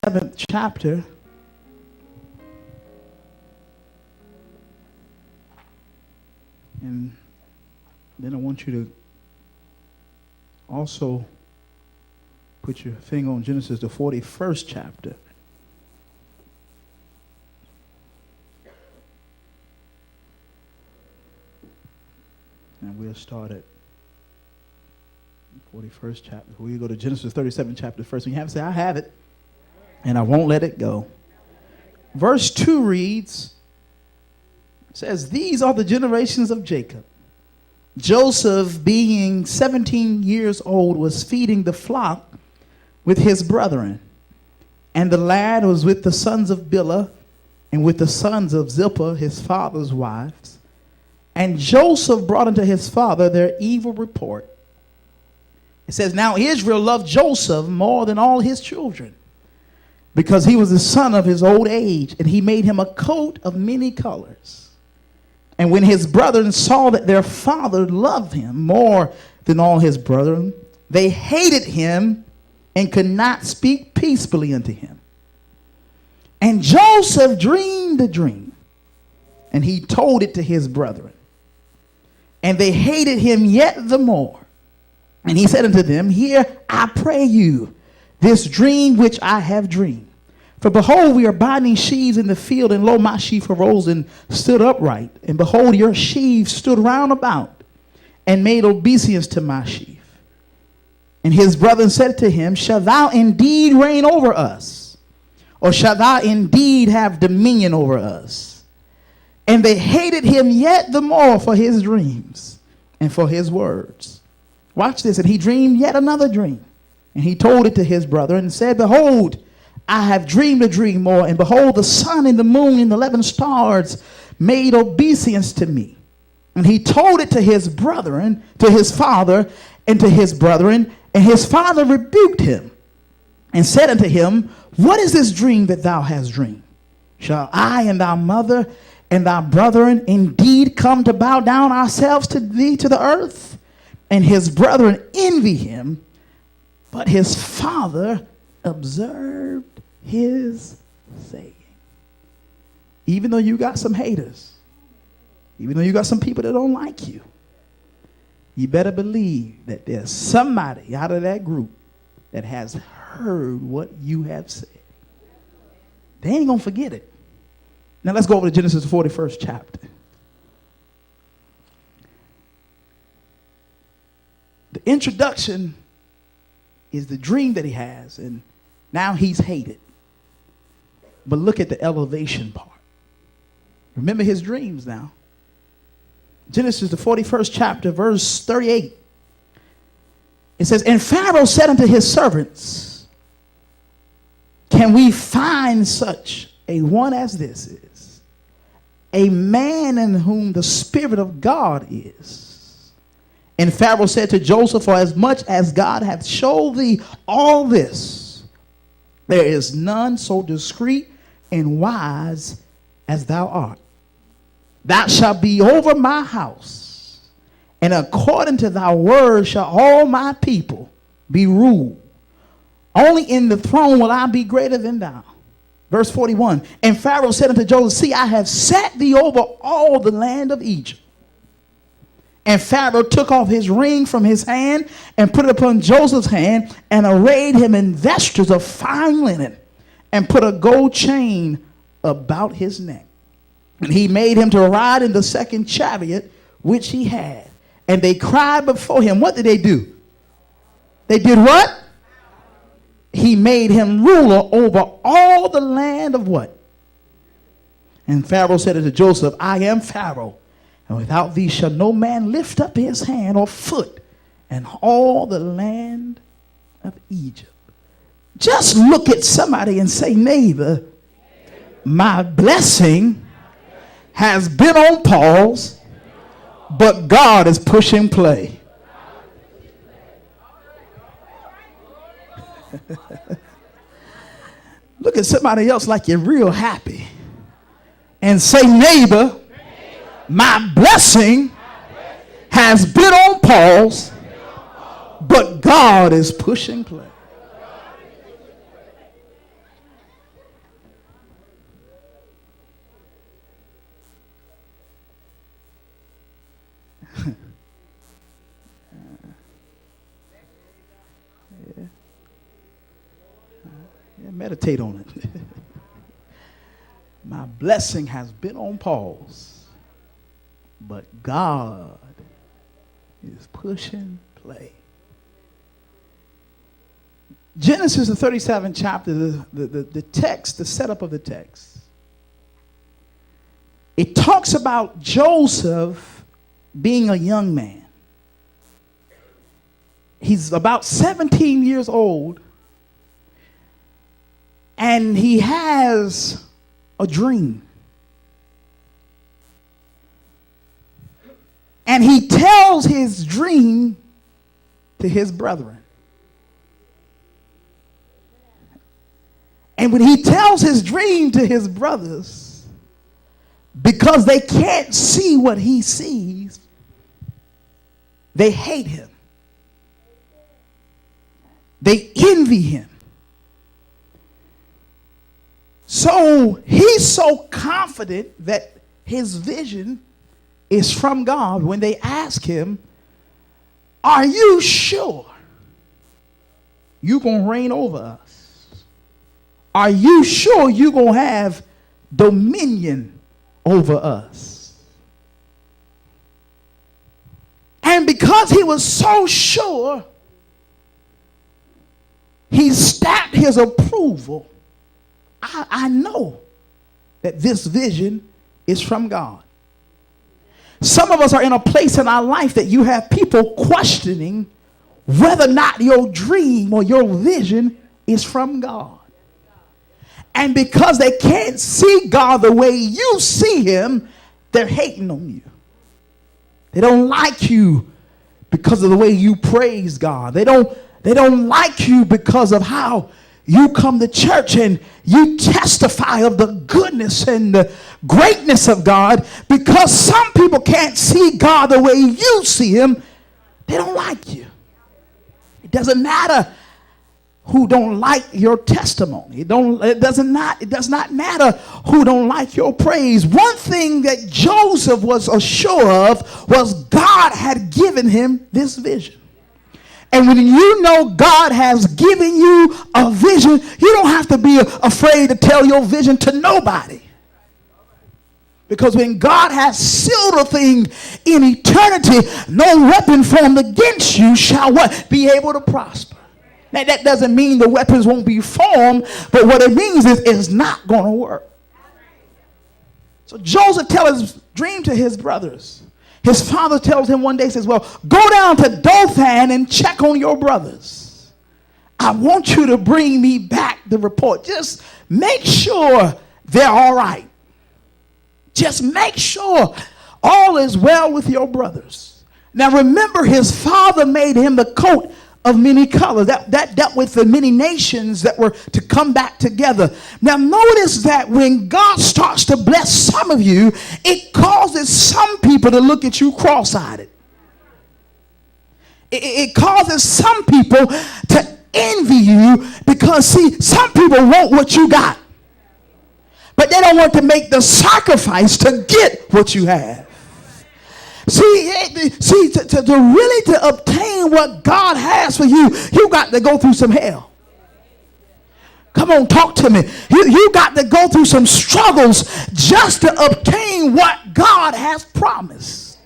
37th chapter. And then I want you to also put your finger on Genesis, the 41st chapter. And we'll start at 41st chapter. We'll go to Genesis 37th chapter first. When you have to say, I have it, and I won't let it go. Verse 2 reads, says, these are the generations of Jacob. Joseph, being 17 years old, was feeding the flock with his brethren. And the lad was with the sons of Bilhah and with the sons of Zilpah, his father's wives. And Joseph brought unto his father their evil report. It says, now Israel loved Joseph more than all his children, because he was the son of his old age, and he made him a coat of many colors. And when his brethren saw that their father loved him more than all his brethren, they hated him and could not speak peaceably unto him. And Joseph dreamed a dream, and he told it to his brethren. And they hated him yet the more. And he said unto them, hear, I pray you, this dream which I have dreamed. For behold, we are binding sheaves in the field, and lo, my sheaf arose and stood upright. And behold, your sheaves stood round about and made obeisance to my sheaf. And his brethren said to him, shall thou indeed reign over us? Or shall thou indeed have dominion over us? And they hated him yet the more for his dreams and for his words. Watch this. And he dreamed yet another dream. And he told it to his brethren and said, behold, I have dreamed a dream more, and behold, the sun and the moon and the 11 stars made obeisance to me. And he told it to his brethren, to his father, and to his brethren, and his father rebuked him and said unto him, what is this dream that thou hast dreamed? Shall I and thy mother and thy brethren indeed come to bow down ourselves to thee to the earth? And his brethren envy him, but his father observed his saying. Even though you got some haters, even though you got some people that don't like you, you better believe that there's somebody out of that group that has heard what you have said. They ain't gonna forget it. Now let's go over to Genesis 41st chapter. The introduction is the dream that he has, and now he's hated. But look at the elevation part. Remember his dreams now. Genesis, the 41st chapter, verse 38. It says, and Pharaoh said unto his servants, can we find such a one as this is, a man in whom the Spirit of God is? And Pharaoh said to Joseph, for as much as God hath showed thee all this, there is none so discreet and wise as thou art. Thou shalt be over my house, and according to thy word shall all my people be ruled. Only in the throne will I be greater than thou. Verse 41, and Pharaoh said unto Joseph, see, I have set thee over all the land of Egypt. And Pharaoh took off his ring from his hand and put it upon Joseph's hand and arrayed him in vestures of fine linen and put a gold chain about his neck. And he made him to ride in the second chariot which he had. And they cried before him. What did they do? They did what? He made him ruler over all the land of what? And Pharaoh said unto Joseph, I am Pharaoh, and without thee shall no man lift up his hand or foot in all the land of Egypt. Just look at somebody and say, neighbor, my blessing has been on pause, but God is pushing play. Look at somebody else like you're real happy and say, neighbor, my blessing has been on pause, but God is pushing play. Meditate on it. My blessing has been on pause, but God is pushing play. Genesis, the 37th chapter, the text, the setup of the text. It talks about Joseph being a young man. He's about 17 years old, and he has a dream. And he tells his dream to his brethren. And when he tells his dream to his brothers, because they can't see what he sees, they hate him. They envy him. So he's so confident that his vision is from God when they ask him, are you sure you're going to reign over us? Are you sure you're going to have dominion over us? And because he was so sure, he stamped his approval. I know that this vision is from God. Some of us are in a place in our life that you have people questioning whether or not your dream or your vision is from God. And because they can't see God the way you see him, they're hating on you. They don't like you because of the way you praise God. They don't like you because of how you come to church and you testify of the goodness and the greatness of God. Because some people can't see God the way you see him, they don't like you. It doesn't matter who don't like your testimony. It does not matter who don't like your praise. One thing that Joseph was assured of was God had given him this vision. And when you know God has given you a vision, you don't have to be afraid to tell your vision to nobody. Because when God has sealed a thing in eternity, no weapon formed against you shall what? Be able to prosper. Now that doesn't mean the weapons won't be formed, but what it means is it's not going to work. So Joseph tells his dream to his brothers. His father tells him one day, says, well, go down to Dothan and check on your brothers. I want you to bring me back the report. Just make sure they're all right. Just make sure all is well with your brothers. Now remember, his father made him the coat of many colors. That dealt with the many nations that were to come back together. Now notice that when God starts to bless some of you, it causes some people to look at you cross-eyed. It causes some people to envy you because, see, some people want what you got, but they don't want to make the sacrifice to get what you have. See, to really to obtain what God has for you, you got to go through some hell. Come on, talk to me. You got to go through some struggles just to obtain what God has promised.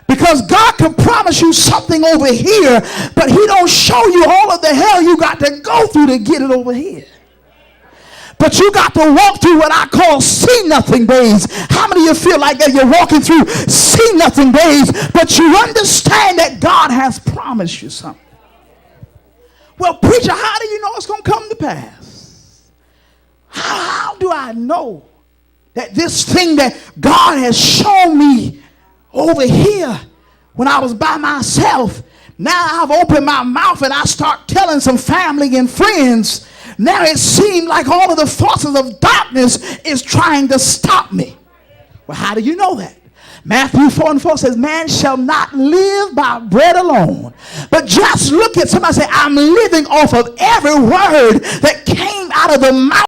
Because God can promise you something over here, but he don't show you all of the hell you got to go through to get it over here. But you got to walk through what I call see nothing days. How many of you feel like that you're walking through see nothing days, but you understand that God has promised you something? Well, preacher, how do you know it's going to come to pass? How do I know that this thing that God has shown me over here when I was by myself, now I've opened my mouth and I start telling some family and friends, now it seems like all of the forces of darkness is trying to stop me. Well, how do you know that? Matthew 4:4 says, man shall not live by bread alone. But just look at somebody, say, I'm living off of every word that came out of the mouth